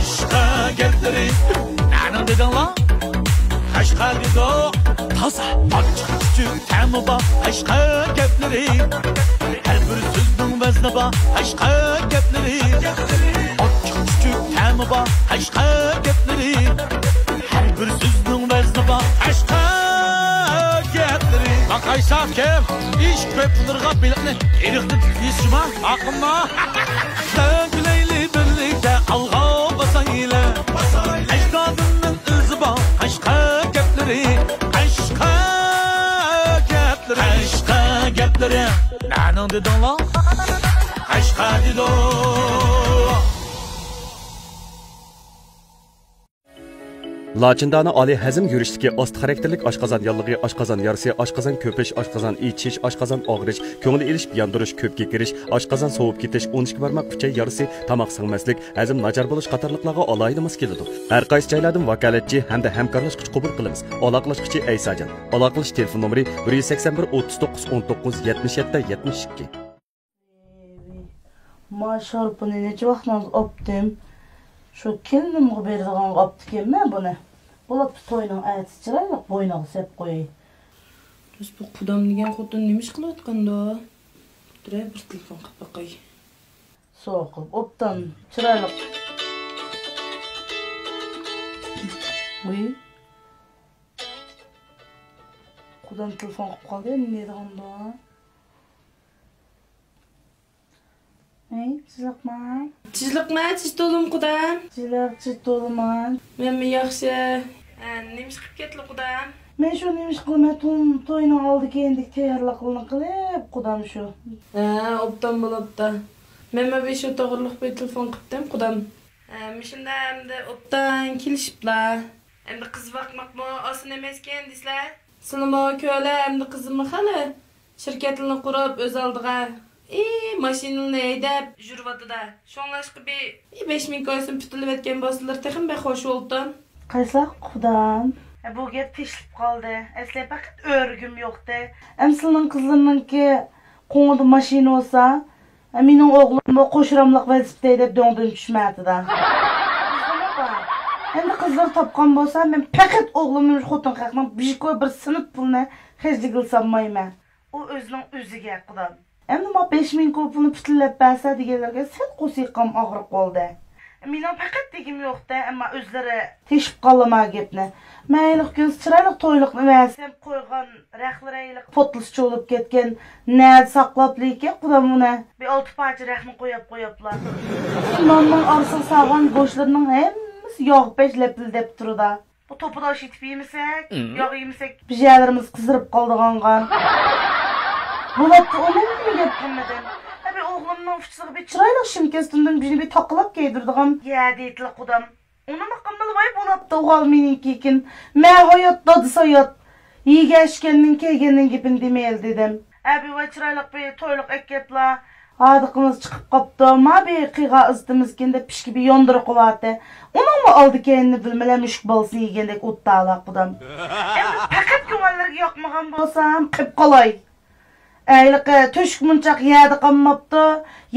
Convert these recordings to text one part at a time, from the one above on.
Aşka gepleri Nanan dedin lan Aşka dedi Taza açık küçük temi var Aşka gepleri Her bir sözün vezni var Aşka gepleri Açık küçük temi var Aşka gepleri Her bir sözün vezni var Aşka gepleri Bak Aysa kim İş köpünürga bilikni Erikni tüyüsüme Akımma Söngüleyli birlikte Alğa basan ile Ecdadının özü var Aşka gepleri Aşka gepleri Aşka gepleri Nanan dedin lan Aşka dedi Laçındana Ali hazm yurişdagi ost xarakterlik oshqozon yallig'i, oshqozon yarasi, oshqozon ko'pish, oshqozon ichish, oshqozon og'rish, ko'ngli elish, yandirish, ko'pga kirish, oshqozon sovib ketish, 12 barmoq uchay yarasi, tomoq singmaslik, hazm nachar bo'lish qatorliqlarga alohida mos keladi. Har qaysi joylardan vakolatchi hamda hamkorlashuvchi qabul qilamiz. Aloqalashuvchi Aysajon. Aloqalash telefon nomeri 181 39 19 77 72. Maşallah bunu neçe vaqtdan optim. Şu kelinimga berdigan optikenmi buni. Bo'lib to'yning aytisi chiroyli bo'yniga sep qo'yay. Biz bu qudam degan xotin nima ish qilayotganda? Turay bir telefon qilib boqay. So'qib, opdan chiroyli. Uy. Qudam telefon qilib qoldi, nima deganda? Tizliqma, tiz to'lim qudam. Tizliq to'liman. Men yaxshi. Nima ish qilib ketdi qudam? Men shu nima ish qilmay to'yni oldi kendik tayyorliqlarni qilib qudam shu. Obdan bo'libdi. Men mana shu to'g'riliq bir telefon qildim qudam. Shunda endi obdan kelishiblar. Endi qiz vaqtmoqmi, oson emas ekan desizlar. Sizlarmi ko'la endi qizimni hali shirkatini qurib o'z oldiga mashinani haydab yuribdi-da. Shonglashqa bir 5000 ko'ysin putilib etgan bo'lsalar, texim be xo'sh oldim. Qaysa qudam? Bu gap teshilib qoldi. Asli faqat o'rgim yo'qdi. Amsilning qizlarninki qo'ng'ida mashina olsa, mening o'g'lim bu qo'shramliq vazifada deb do'ngdan tushmadi-da. Endi qizlar topgan bo'lsa, men faqat o'g'limning xotin haqning bir sinf pulni xarjlik qilsam-mayman. U o'zining o'ziga qudam. Endi ma 5000 pulni putlab bersa deganlarga sen qo'siqam og'riq qoldi. Mening faqat degim yo'qda, ammo o'zlari teshib qolma gapni. Mayli kun chiroyli to'yliqni emasam qo'ygan raxlaraylik potlish bo'lib ketgan. Nad saqlabliki qudam uni bir 6 parcha raxni qo'yiblar. Nonning orsiq sog'an go'shtlarning hammasi yog' pechlab deb turdi. Bu to'pidosh yetib yemasak, yog' yemasak bijalarimiz qizirib qoldigangan. Bulatda onun nima gap qilmadim. Abi o'g'limning uchiga bir chiroyli shimkastundan bir taqlab kiydirdigan. Ya deydi qudam. Uni maqamil voy bo'libdi o'g'il meninkikin. Men hayotda desayot. Yegashganning kelganning gapini demayl dedim. Abi voy chiroyli bir to'yliq ekepla. Adiqimiz chiqib qopdi. Ma bir qiyg'a istimizkenda pishki bir yondirib qo'yadi. Uningmi oldi kenni bilmalar mushuk bo'lsin yegandek o'tdala qudam. Endi faqat ko'ngillarga yoqmagan bo'lsam qilib qolay. Ayliqi to'shik munchaq yadi qolmabdi,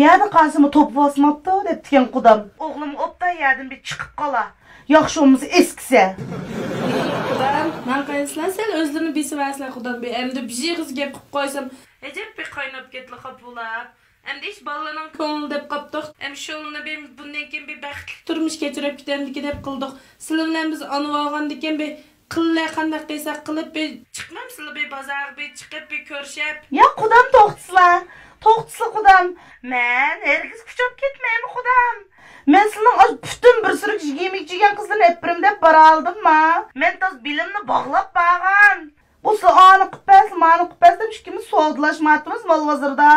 yadi qasimi to'p bosmabdi deb degan qudam. O'g'lim opdan yadim bir chiqib qola. Yaxshi bo'lmasa eskisa. Qudam, men qaysizlar sen o'zlarini besivaslar qudam. Endi bijigiz gap qilib qo'ysam, ajab bir qaynab ketli qapulab. Endi ish bolalarning ko'ngli deb qopdiq. Shuni bundan keyin bir baxtli turmush kechirib ketamdiki deb qildik. Sizlar bilan biz anib olgandikan bir qillar qanday qilsa qilib bir chiqmamsizlar bir bozor bir chiqib bir ko'rishib. Ya qudam to'xtislar. To'xtislar qudam. Men hergiz kuchab ketmayman qudam. Men sizning butun bir suruq yemek yegan qizlarni epirim deb bora oldim-ma. Men toz bilimni bog'lab bergan. Bu so'ani qippas, mani qippas deb ikkimiz savdolashmayapmiz mol bozorda.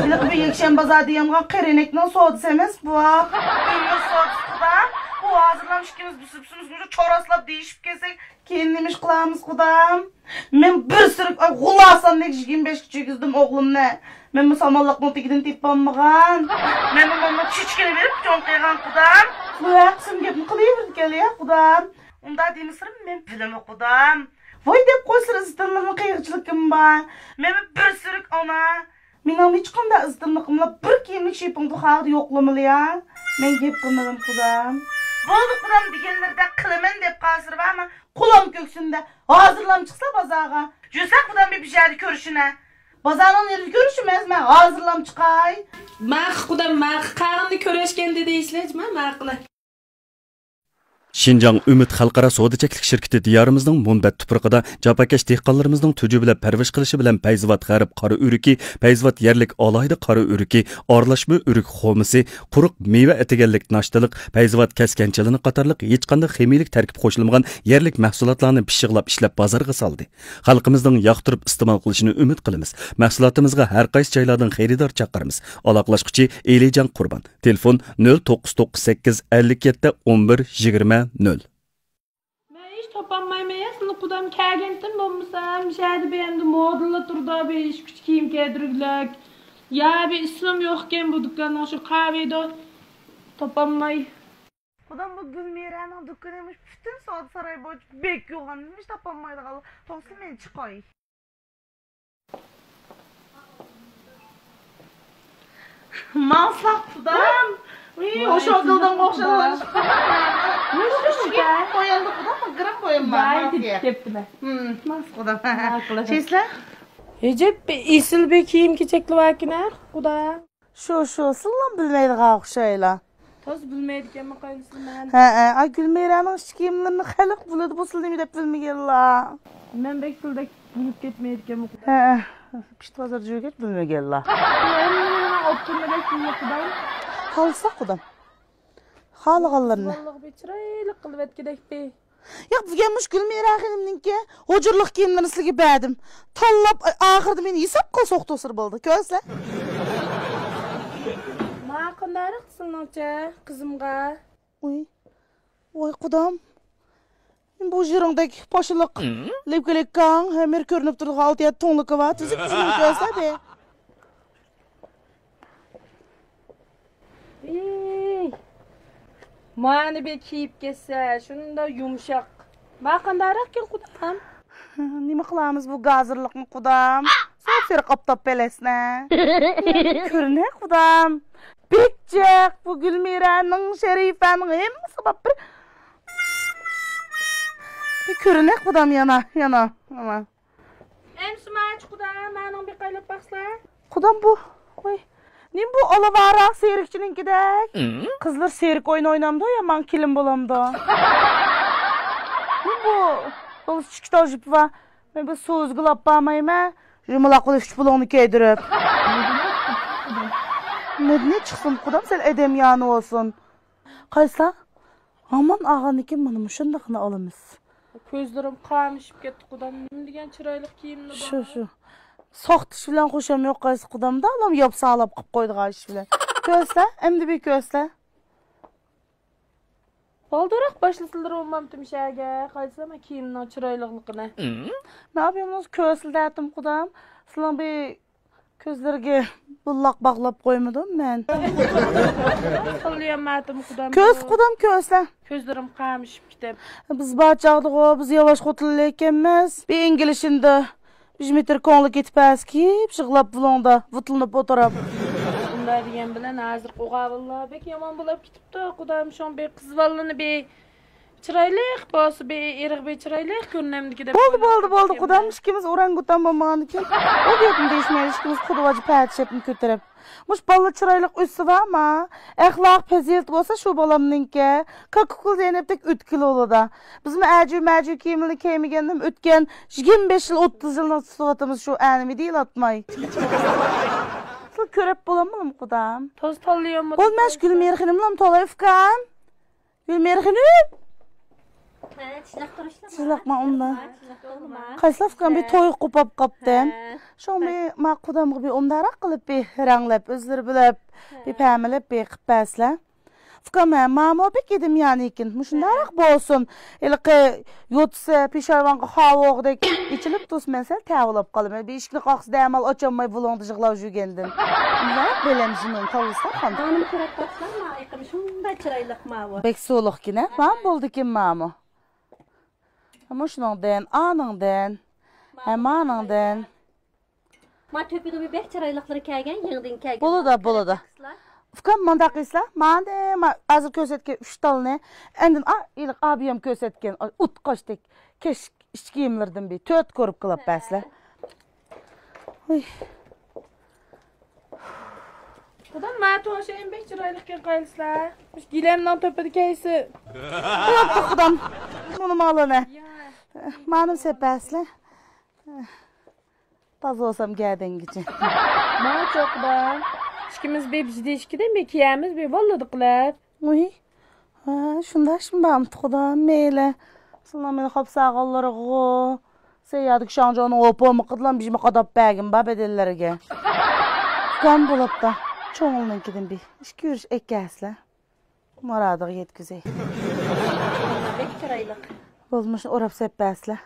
Bilib bir yakshan bozor degangan qirinekning savdosi emas bu. Umr savdosi. Bu hazırlamış ikimiz büsüpsünüz çoraslap değişip kesek keyin nima ish qilamiz qudam. Men bir sürük g'ulasan 25 küçüküzdüm oğlumni. Men bu samollaqning tegidan tepolmagan. Men mamma chichkini berib cho'nqaygan qudam. Bu yaxshim gapni qilaverdi ya qudam. Unda demisrim men bilimi qudam. Voy deb qo'ysiz istimni qiyg'chiligim bor. Men bir sürük ona. Mening hech qanday istimliqimla bir kiyimlik shepingni hali yo'qlamali ya. Men gep qilmadim qudam. Bo'ldi qudam deganlarda qilaman deb qasirib ama qulam ko'ksinde hozirlam chiqsa bozorga. Jursa qudam bir bijari ko'rishine. Bozorning yeri ko'rishimiz men hozirlam chiqay. Maq qudam maq qarindi ko'rishganda deysizmi? Maqli. Şinjan Ümit Xalqara Sodachaklik şirketi diyorimizning Munbat tuprog'ida jabakash dehqonlarimizning tujubila parvish qilishi bilan Payzvat g'arib qora o'riki, Payzvat yerlik alayda qora o'riki, orlashma o'rik xomisi, quruq meva etiganlik nashtalik, Payzvat kaskanchilini qatorliq hech qanday ximiylik tarkib qo'shilmagan yerlik mahsulotlarni pishiqlab ishlab bozorga soldi. Xalqimizning yoqtirib iste'mol qilishini umid qilamiz. Mahsulotimizga har qaysi joylardan xaridor chaqiramiz. Aloqalashquchi Elijan Qurban. Telefon 0998 57 11 20 0. Ben hiç topanmayım ya. Sını kudam kâgentim olmasam. Şahidi beğendi modella turda bir iş küçük kiyim kedirgilek. Ya bir isim yokken bu dükkandan şu kahvede topanmay. Kudam bu Gülmire'nin dükkanıymış. Bütün saat saray boyunca bek yoğanmış tapanmaydı kalı. Tosun beni çıkay. Maslak kudam. Hoş oldun koşalım. Müşkül koyalım kudam mı? Kırık koyalım ben. Vay dipti be. Mas kudam. Şeysler? Recep isil bir kiyim keçekli vakiner kudam. Şu sıllan bilmeydi kalkışayla. Toz bilmeydiken mi kaynısın ben? Ay Gülmire'nin şikimlerini halık buladı bu sıldım de bilmeyella. Ben bektilde bilip gitmeydiken mi kudam? Pişt pazarcıya git bilmeyella. Ben optimale kiyim kudam. Kalsa kudam. Halı kallarını. Vallahi bir çıraylık kılıvet gidek be. Ya bu gelmiş Gülmire Hanım'ınki hocurluk kiyimlerini silgi beğendim. Tallap ahırda beni yisap kol soktu ısır buldu. Közle. Ma qandarıqsın ocha kızımga? Oy kudam. Bu jirindeki paşılık. Lepkelek kan hemer görünüp durdu altıya tonluku var. Tüzük kızımın közle be. Mani bir kiyip geçse, şunun da yumuşak. Ma qandarıq ki kudam? Nima qilamiz bu gazırlıkni kudam? Sofir qaptap belesine. Körüne kudam. Bekcek bu Gülmire'nin Şerife'nin hemmesi bap bir körüne kudam yana. Ama. Emsi maç kudam, maның bir qaylap baxsla. Kudam bu. Oy. Nim bu alavara serikçinin gidek. Kızlar serik oyun oynamdı ya man kilim bulamdı. Nim bu. Dolu çıkışta jip var. Ben bu söz gılap bağmayma. Jumala kılıç bulağını keydirip. Ne çıksın kudam sen edem yanı olsun. Kaysa? Aman ağanı kim bana şundakını alamız. Gözlerim qamışıp ketdi kudam. Nim degen çıraylık kiyimli bana. Şu. Soğuk diş bilen koşam yok kaysa kudam da alam yap sağlap kıp koydu iş bilen. Gözle, emdi bir gözle. Baldırak başlasıldır olmam tümşəge. Qaysama kiyimnin çıraylıqlıqına. Ne yapıyorsunuz? Közle derdim kudam. Sılan bir közlerge bullak bağlap koymadım ben. Qılıyamadım kudam. Köz kudam közle. Gözlerim qamışıp ketib. Biz bağçaqdık o, biz yavaş qotılı ekemez. Bir İngilişinde 100 metr konlu gitpez ki, şıqlap bulanda vıtılınıp oturab. Bunlar degen bilen hazır qoğa vallahi bek yaman bulab ketipdi. Kudam şon bir qızvallını bir çıraylık, bosu bir eriq bir çıraylık görünemdi deb. Boldu kudam işkimiz orangutan mamağını ki. O diyetim değişmeyen işkimiz kuduvacı pəhdişepini kötürüp. Muş ballı çıraylık üssü var ama əxlaq pezilt olsa şu balamınınki kakukul Zeynep'tek 3 kilo da. Bizim mərcü kiyimini kiymigendim ötken 25 yıl 30 yılın sıfatımız şu ənimi değil atmay. Sıl körep bulamalım kudam. Toz tollayam. Olmaz Gülmerxinimlam tolay ufkam. Gülmerxinim. Çizlaqma onda. Qayslafkan bir toy qopap qapdan. Şo bir ma qudamğı bir ondarak qılıp bir ranglap özleri bilip bir pəmilip bir qıpasla. Fukama mama pek edim yani ikin. Muşundarak bolsun. Elqi yotsa pişarvanqa havoqdek içilip tosmensel tavlap qalım. Bir işkini qaqsı damal açamay bulondu jıqlav jugendim. Bunlar belemjimin tavuslar xan. Hanım kırık başlama ayqım şunda çıraylık mavi. Pek soğuluq kine. Mam boldu kim mama. Ama şundan, anından, hemanından. Ma töpüdü bir bek çıraylıkları kəlgən, yığdın kəlgən. Bolu da. Ufkam manda qilsa, mana hozir ko'rsatgan 3 talni, endi iliq abiyam ko'rsatgan utqoshdek kesh ichki kiyimlardan bir 4 ko'rib qilib baslar. Oy. Xudan ma to'shayim bek chiroyliqqa qo'yilsizlar. Gilamdan to'pida kaysi. Yo'q, Xudan. Buni malına. Manım sepaslar. Toza olsam geldengici. Ma cho'qdan. İkimiz bir bizde ikide mi kiyamiz bir valladıqlar. Oy. Ha, şunda şimdi Xudan meyle. Sonra meni xo'p sağolları go. Seyadik şanjonu opomu qıdlan bijimi qadap bəgim ba bedellerge. Qan bo'lib da. Çoğunlunkiden bir iş görüş ekkəslə. Maradığı yetkizey. Bek çıraylık. Olmuş orap sepbəslə.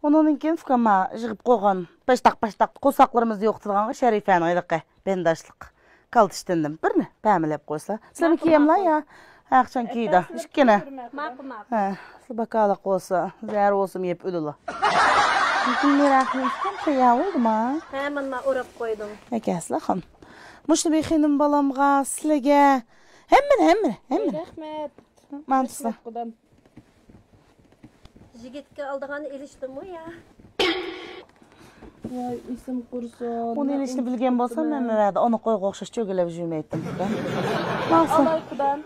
Onunkin fıqama jığıb qoğan. Başdaq qosaqlarımız yoxturğan şərifəni aylıqqa. Bendaşlıq. Kaltışdındım. Birini bəmileb qoysla. Sizləmi kiyemla ya? Aqçan kiydi. İşkene. Maqım. Ha, bakalıq olsa, zəhər olsam yep ölüla. Meraklı işkən ya oldu ma? Hemen ma urap koydum. Ekkəslə xan. Muştu bir xinim balamğa, sizlərə. Həmmin. Rahmet. Mantıqlı. Xudan. Jigitke aldığını iliştim o ya. Ya isim kursun. Onu ilişini bilgen bolsam mən verdi. Onu qoy qoxşaş çögələb jürməyətdim. Nasıl? Alay Xudan.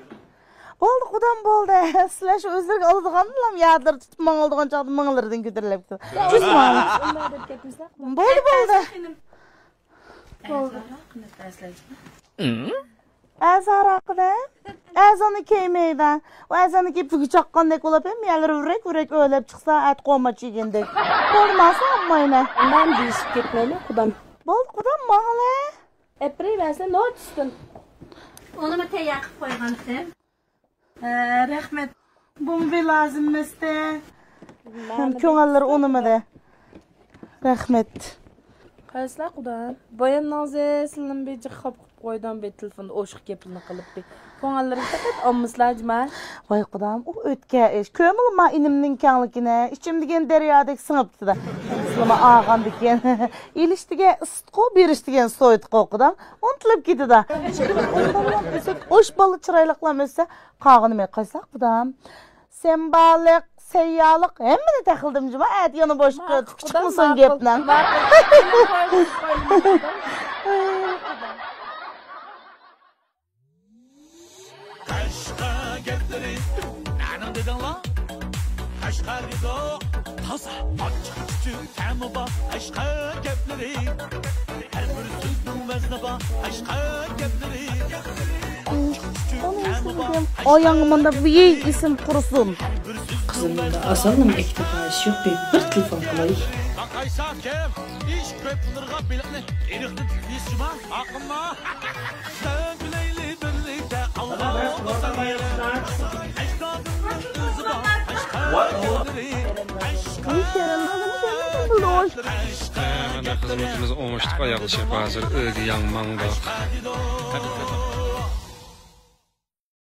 Boldu Xudan boldu. Sizlər şu özlərə aldığanlam yadır tutub maң aldığan çağdı maڭlardan götürülüb. Cüz maң. Onlar da ketmişler. Boldu. Azara qıda. Azanı keymeydi. O azanı keyip fıgı çaqqandek olab hem yerler ürek öylep çıksa et qoğma çiğindik. Olmasa ammayla. Ben değişip ketmeli Xudan. Boldu Xudan maŋla. Eprey versen ne olsun? Onu mu te yakıp koygansın? Rahmet. Bunu bir lazım meste. Hem köңəllər onu mu de? Rahmet. Qayslar Xudan. Bayan nazı silim bir çıxıb qoydan bir telefonda oşuq gepini qilib bir. Ko'ngillarga faqat olmaslar jima. Vay Xudan, o ötke iş. Kömül ma inimnin kenglikine, içim degen deryadek sınıptı da. Sıslama ağan degen. İliştige ısıtqo, biriştigen soyutqo Xudan. Untulup gidi da. Oş balı çıraylıqlam ötse, qağını me qaysak Xudan. Sembalık, seyyalık, hemmini takıldım jima. Ət yanı boş çıkmışsın gepden. Aşka gepleri Nanan dedin la Aşka dedi Taza Açık küçük temi var Aşka gepleri Her bir sözün vezni var Aşka gepleri Açık küçük temi var Ayağımında bir isim kurusun. Kızımın da asalım ektifa iş yok bir telefon kılayım. Bakaysa kem İş köpülürga bilikni Erikli dizişime Akımma Döngüleyli birlikte Allah Kızımız olmuştuk ayaklı şefazır öyle yanmağında.